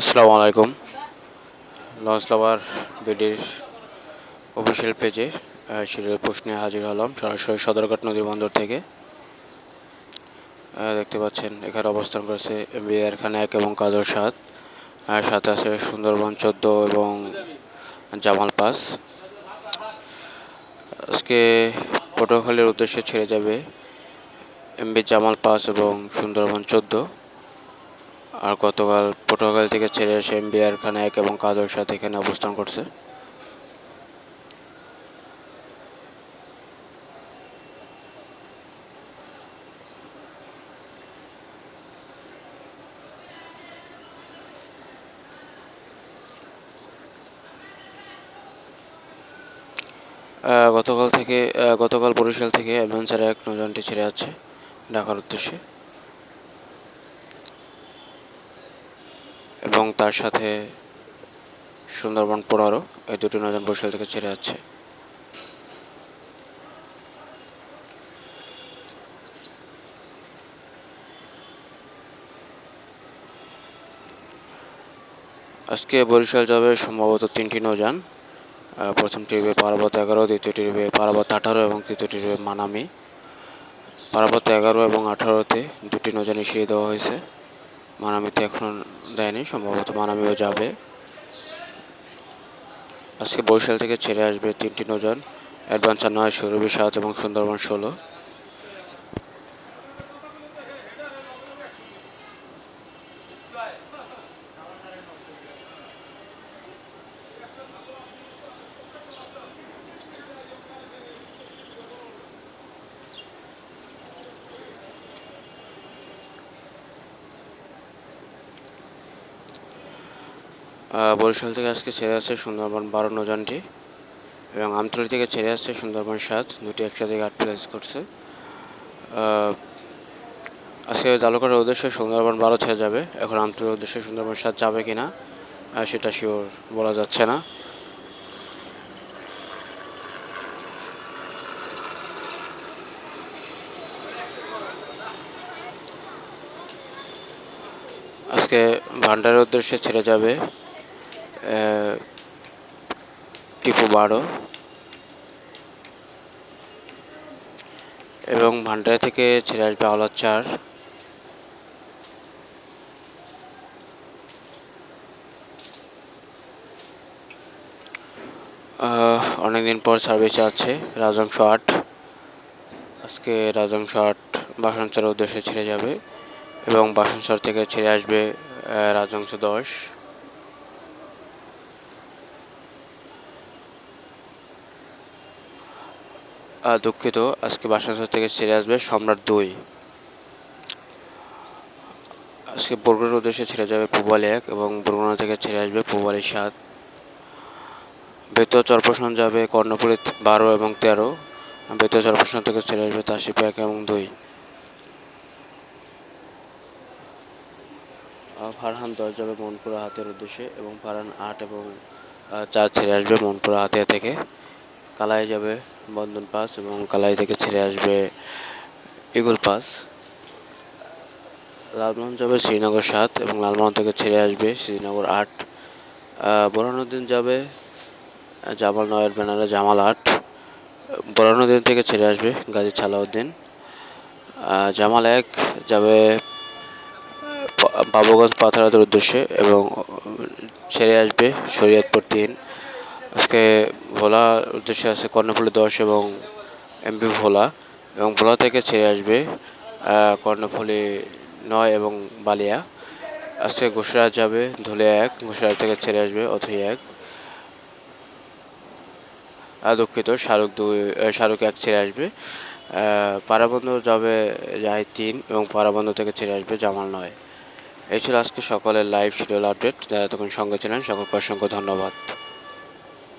আসসালামু আলাইকুম। লঞ্চ লাভার বিডির অফিসিয়াল পেজে সিরিয়াল পোস্ট নিয়ে হাজির হলাম সরাসরি সদরঘাট নদীবন্দর থেকে। দেখতে পাচ্ছেন এখানে অবস্থান করেছে এমভি এয়ারখান 1 এবং কাজল 7, সাথে আছে সুন্দরবন 14 এবং জামাল পাস। আজকে পটুয়াখালীর উদ্দেশ্যে ছেড়ে যাবে এমভি জামাল পাস এবং সুন্দরবন 14। আর গতকাল পটুয়াখালী থেকে ছেড়ে এসে এমভি এয়ারখান 1 এবং কাজল 7 এখানে অবস্থান করছে। গতকাল বরিশাল থেকে অ্যাডভেঞ্চার 1 নৌযানটি ছেড়ে যাচ্ছে ঢাকার উদ্দেশ্যে এবং তার সাথে সুন্দরবন 15 এই দুটি নৌযান বরিশাল থেকে ছেড়ে যাচ্ছে। আজকে বরিশাল যাবে সম্ভবত 3টি নৌযান। প্রথমটি হবে পারাবত 11, দ্বিতীয়টি হবে পারাবত 18 এবং তৃতীয়টি হবে মানামি। পারাবত 11 এবং 18-তে দুটি নৌযান ইসিয়ে দেওয়া হয়েছে, মানামিতে এখনও দেয়নি, সম্ভবত মানামিও যাবে। আজকে বরিশাল থেকে ছেড়ে আসবে 3টি নৌযান, অ্যাডভেঞ্চার 9, সুরভি 7 এবং সুন্দরবন 16। বরিশাল থেকে আজকে ছেড়ে আসছে সুন্দরবন 12 নৌযানটি এবং আমতলী থেকে ছেড়ে আসছে সুন্দরবন 7, দুটি একসাথে ঘাট প্লেস করছে। আজকে জালুকাটার উদ্দেশ্যে সুন্দরবন 12 ছেড়ে যাবে। এখন আমতলীর উদ্দেশ্যে সুন্দরবন 7 যাবে কিনা সেটা শিওর বলা যাচ্ছে না। আজকে ভান্ডারের উদ্দেশ্যে ছেড়ে যাবে টিপু 12 এবং ভান্ডার থেকে ছেড়ে আসবে আওলাদ 4। অনেকদিন পর সার্ভিসে আছে রাজংশ 8। আজকে রাজংশ 8 বাসানচরের উদ্দেশ্যে ছেড়ে যাবে এবং বাসানচর থেকে ছেড়ে আসবে রাজংশ 10। দুঃখিত, আজকে বাসানচর থেকে ছেড়ে আসবে সম্রাট 2। আজকে বরগুনার উদ্দেশ্যে ছেড়ে যাবে পূবালী 1 এবং বরগুনা থেকে ছেড়ে আসবে পূবালী 7। বেতুয়া চরপোষণ যাবে কর্ণফুলী 12 এবং 13। বেতুয়া চরপোষণ থেকে ছেড়ে আসবে তাসিফ 1 এবং 2। ফারহান 10 যাবে মনপুরা হাতের উদ্দেশ্যে এবং ফারহান 8 এবং 4 ছেড়ে আসবে মনপুরা হাতিয়া থেকে। কালাই যাবে বন্ধন পাস এবং কালাই থেকে ছেড়ে আসবে ইগল পাস। লালমোহন যাবে শ্রীনগর 7 এবং লালমোহন থেকে ছেড়ে আসবে শ্রীনগর 8। বোরহানুদ্দিন যাবে জামাল 9 এর ব্যানারে জামাল 8। বোরহানুদ্দিন থেকে ছেড়ে আসবে গাজী ছালাউদ্দিন। জামাল 1 যাবে বাবুগঞ্জ পাথরাতের উদ্দেশ্যে এবং ছেড়ে আসবে শরীয়তপুর 3। আজকে ভোলা উদ্দেশ্যে আছে কর্ণফুলী 10 এবং এমভি ভোলা এবং ভোলা থেকে ছেড়ে আসবে কর্ণফুলী 9 এবং বালিয়া। আজকে ঘোষরা যাবে ধুলিয়া 1, ঘোষরা থেকে ছেড়ে আসবে অথই 1। দুঃখিত, শাহরুখ 1 ছেড়ে আসবে। পারাবন্দর যাবে জাহিদ 3 এবং পারাবন্দর থেকে ছেড়ে আসবে জামাল 9। এই ছিল আজকে সকালের লাইভ শিডিউল আপডেট। যারা তখন সঙ্গে ছিলেন সকলকে অসংখ্য ধন্যবাদ।